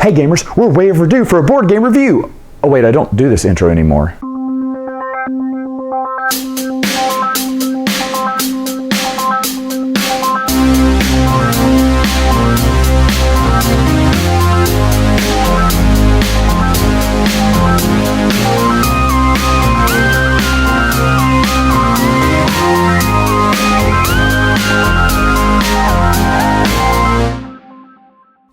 Hey gamers, we're way overdue for a board game review. Oh wait, I don't do this intro anymore.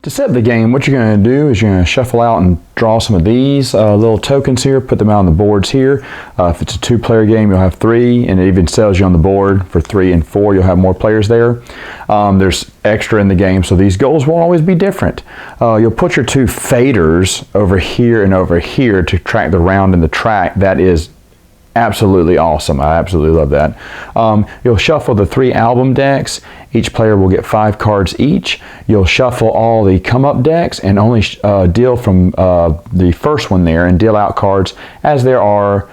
To set the game, what you're going to do is you're going to shuffle out and draw some of these little tokens here, put them out on the boards here. If it's a two-player game, you'll have 3, and it even tells you on the board for 3 and 4, you'll have more players there. There's extra in the game, so these goals will always be different. You'll put your 2 faders over here and over here to track the round and the track. That is absolutely awesome. I absolutely love that. You'll shuffle the 3 album decks. Each player will get 5 cards each. You'll shuffle all the come-up decks and only deal from the first one there and deal out cards as there are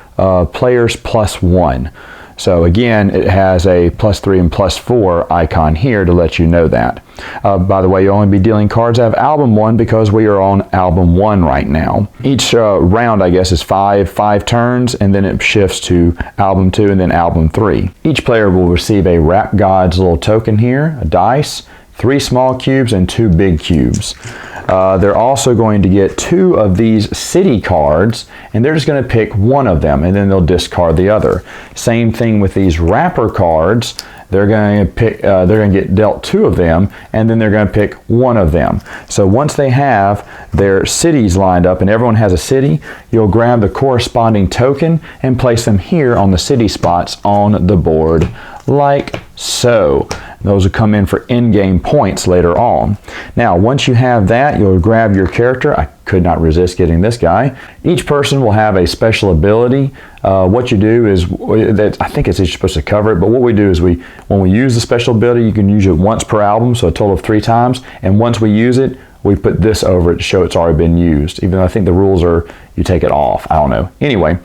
players +1. So again, it has a +3 and +4 icon here to let you know that. By the way, you'll only be dealing cards out of album 1 because we are on album 1 right now. Each round, I guess, is 5 turns, and then it shifts to album 2 and then album 3. Each player will receive a Wrap Godz little token here, a dice, 3 small cubes, and 2 big cubes. They're also going to get 2 of these city cards, and they're just going to pick one of them, and then they'll discard the other. Same thing with these wrapper cards. They're going to pick. They're going to get dealt 2 of them, and then they're going to pick one of them. So once they have their cities lined up, and everyone has a city, you'll grab the corresponding token and place them here on the city spots on the board, like so. Those will come in for in-game points later on. Now, once you have that, you'll grab your character. I could not resist getting this guy. Each person will have a special ability. What you do is, I think it's supposed to cover it, but what we do is when we use the special ability, you can use it once per album, so a total of 3 times. And once we use it, we put this over it to show it's already been used, even though I think the rules are you take it off. I don't know. Anyway,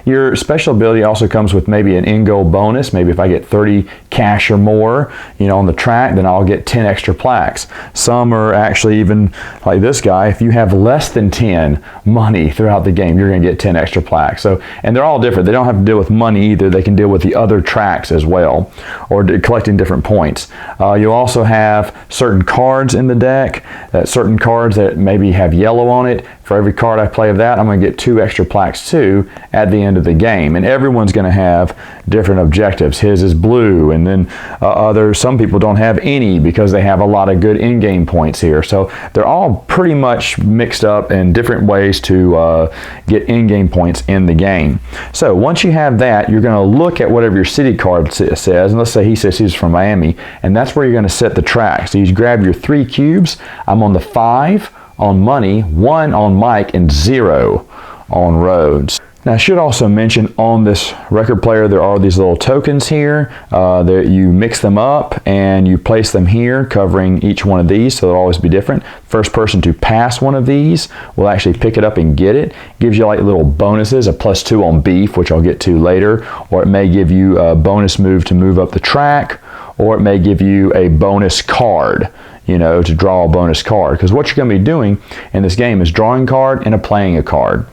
your special ability also comes with maybe an in-goal bonus. Maybe if I get 30 cash or more, on the track, then I'll get 10 extra plaques. Some are actually even like this guy. If you have less than 10 money throughout the game, you're going to get 10 extra plaques. So, and they're all different. They don't have to deal with money either. They can deal with the other tracks as well, or collecting different points. You'll also have certain cards in the deck. Certain cards that maybe have yellow on it. For every card I play of that, I'm going to get 2 extra plaques too at the end of the game. And everyone's going to have different objectives. His is blue, and then some people don't have any because they have a lot of good in-game points here. So they're all pretty much mixed up in different ways to get in-game points in the game. So once you have that, you're going to look at whatever your city card says. And let's say he says he's from Miami, and that's where you're going to set the track. So you grab your 3 cubes. I'm on the 5 on money, 1 on Mike, and 0 on roads. Now I should also mention on this record player there are these little tokens here that you mix them up and you place them here covering each one of these, so they'll always be different. First person to pass one of these will actually pick it up and get it. Gives you like little bonuses, a +2 on beef, which I'll get to later, or it may give you a bonus move to move up the track, or it may give you a bonus card, to draw a bonus card. Because what you're going to be doing in this game is drawing a card and playing a card.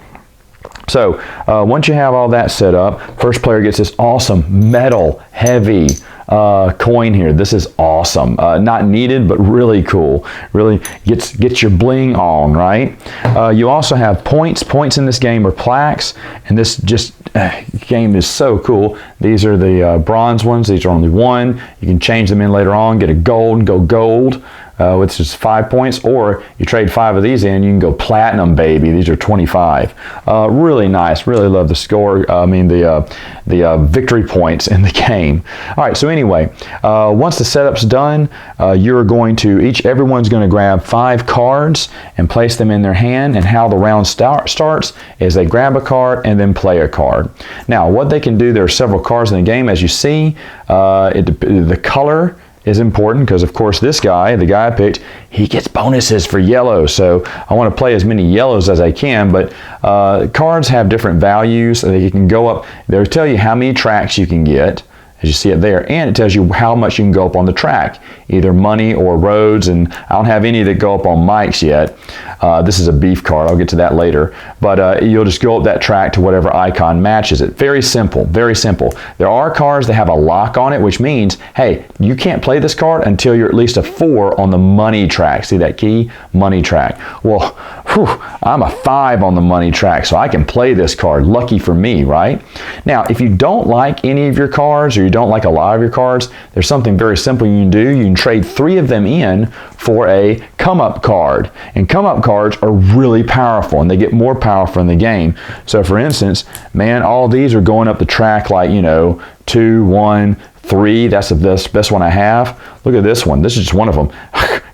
So once you have all that set up, first player gets this awesome metal heavy coin here. This is awesome. Not needed, but really cool. Really gets your bling on, right? You also have points. Points in this game are plaques, and this game is so cool. These are the bronze ones. These are only 1. You can change them in later on, get a gold and go gold, which is 5 points, or you trade 5 of these in, you can go platinum, baby. These are 25. Really nice. Really love the score. The victory points in the game. All right. So anyway, once the setup's done, everyone's going to grab 5 cards and place them in their hand. And how the round starts is they grab a card and then play a card. Now, what they can do, there are several cards in the game, as you see. The color is important because, of course, this guy, the guy I picked, he gets bonuses for yellow. So I want to play as many yellows as I can, but cards have different values. They can go up. They'll tell you how many tracks you can get. as you see it there, and it tells you how much you can go up on the track, either money or roads, and I don't have any that go up on Mike's yet. This is a beef card, I'll get to that later, but you'll just go up that track to whatever icon matches it. Very simple, very simple. There are cards that have a lock on it, which means, hey, you can't play this card until you're at least a 4 on the money track. See that key? Money track. Well, whew, I'm a 5 on the money track, so I can play this card. Lucky for me, right? Now, if you don't like any of your cards, or you don't like a lot of your cards, there's something very simple you can do. You can trade 3 of them in for a come-up card. And come-up cards are really powerful, and they get more powerful in the game. So for instance, man, all these are going up the track like, 2, 1, 3. That's the best one I have. Look at this one. This is just one of them.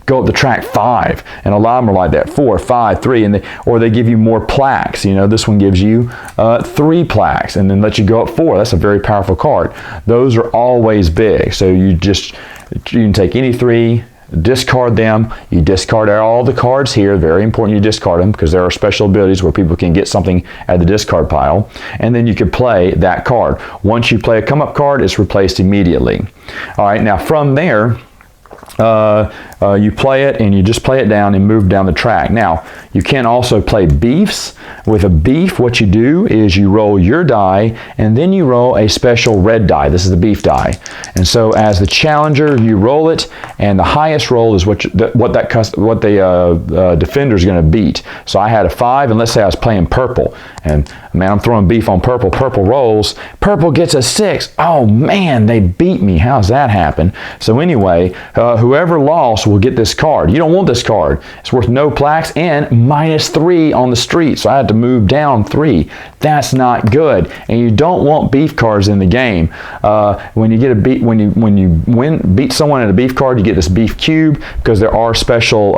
Go up the track 5, and a lot of them are like that, 4, 5, 3, or they give you more plaques. This one gives you 3 plaques, and then let you go up 4. That's a very powerful card. Those are always big, so you can take any 3, discard them. You discard all the cards here. Very important you discard them, because there are special abilities where people can get something at the discard pile, and then you can play that card. Once you play a come-up card, it's replaced immediately. All right, now from there, you play it, and you just play it down and move down the track. Now, you can also play beefs. With a beef, what you do is you roll your die, and then you roll a special red die. This is the beef die. And so as the challenger, you roll it, and the highest roll is what the defender is going to beat. So I had a 5, and let's say I was playing purple, and man, I'm throwing beef on purple. Purple rolls. Purple gets a 6. Oh man, they beat me. How's that happen? So anyway, whoever lost will get this card. You don't want this card. It's worth no plaques and -3 on the street. So I had to move down 3. That's not good. And you don't want beef cards in the game. When you get a beat, when you beat someone at a beef card, you get this beef cube, because there are special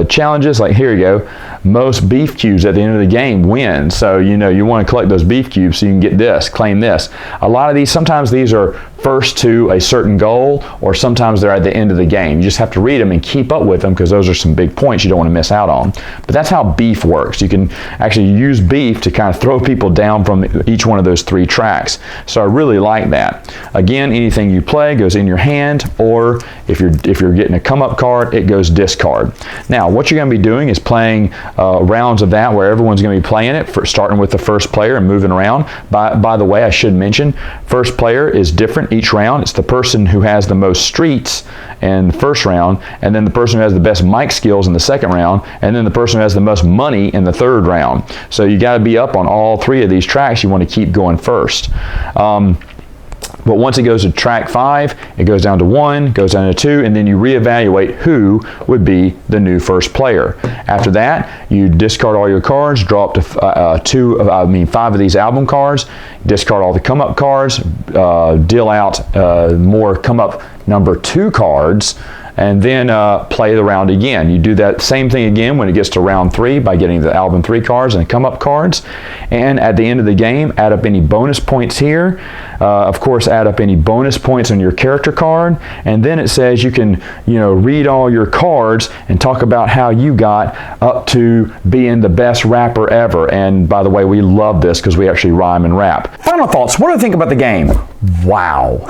challenges. Like here you go. Most beef cubes at the end of the game win. So you want to collect those beef cubes so you can get this, claim this. A lot of these, sometimes these are first to a certain goal, or sometimes they're at the end of the game. You just have to read them and keep up with them, because those are some big points you don't want to miss out on. But that's how beef works. You can actually use beef to kind of throw people down from each one of those 3 tracks. So I really like that. Again, anything you play goes in your hand, or if you're getting a come-up card, it goes discard. Now, what you're going to be doing is playing rounds of that where everyone's going to be playing it, starting with the first player and moving around. By the way, I should mention, first player is different each round. It's the person who has the most streets in the first round, and then the person who has the best mic skills in the second round, and then the person who has the most money in the third round. So you got to be up on all 3 of these tracks. You want to keep going first. But once it goes to track 5, it goes down to 1, goes down to 2, and then you reevaluate who would be the new first player. After that, you discard all your cards, draw up to 5 of these album cards, discard all the come-up cards, deal out more come-up number 2 cards, and then play the round again. You do that same thing again when it gets to round 3 by getting the album 3 cards and the come-up cards. And at the end of the game, add up any bonus points here. Of course, add up any bonus points on your character card. And then it says you can, read all your cards and talk about how you got up to being the best rapper ever. And by the way, we love this because we actually rhyme and rap. Final thoughts. What do I think about the game? Wow.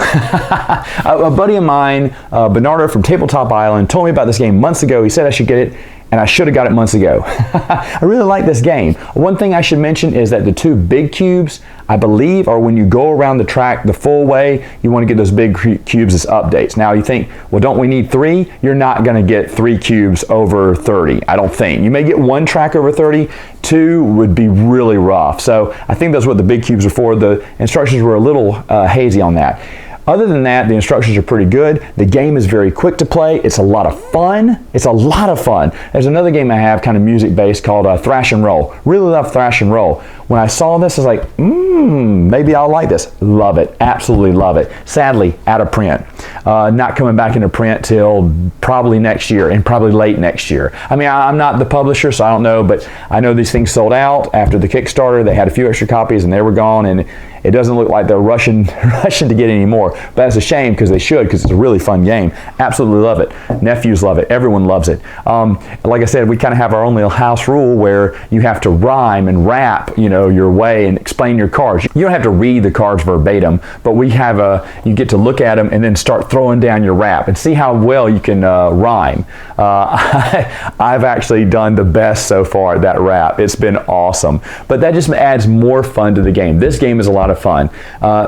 A buddy of mine, Bernardo from Tabletop Island, told me about this game months ago. He said I should get it, and I should have got it months ago. I really like this game. One thing I should mention is that the 2 big cubes, I believe, are when you go around the track the full way, you want to get those big cubes as updates. Now you think, well, don't we need 3? You're not going to get 3 cubes over 30, I don't think. You may get 1 track over 30, 2 would be really rough. So I think that's what the big cubes are for. The instructions were a little hazy on that. Other than that, the instructions are pretty good. The game is very quick to play. It's a lot of fun. It's a lot of fun. There's another game I have, kind of music-based, called Thrash and Roll. Really love Thrash and Roll. When I saw this, I was like, maybe I'll like this. Love it. Absolutely love it. Sadly, out of print. Not coming back into print till probably next year, and probably late next year. I mean, I'm not the publisher, so I don't know, but I know these things sold out after the Kickstarter. They had a few extra copies, and they were gone, and It doesn't look like they're rushing to get any more. But that's a shame, because they should, because it's a really fun game. Absolutely love it. Nephews love it. Everyone loves it. Like I said, we kind of have our own little house rule where you have to rhyme and rap, your way and explain your cards. You don't have to read the cards verbatim, but we have you get to look at them and then start throwing down your rap and see how well you can rhyme. I've actually done the best so far at that rap. It's been awesome. But that just adds more fun to the game. This game is a lot of fun.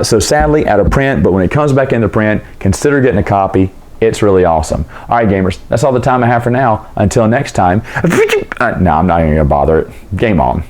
So sadly, out of print, but when it comes back into print, consider getting a copy. It's really awesome. All right, gamers, that's all the time I have for now. Until next time. No, I'm not even going to bother it. Game on.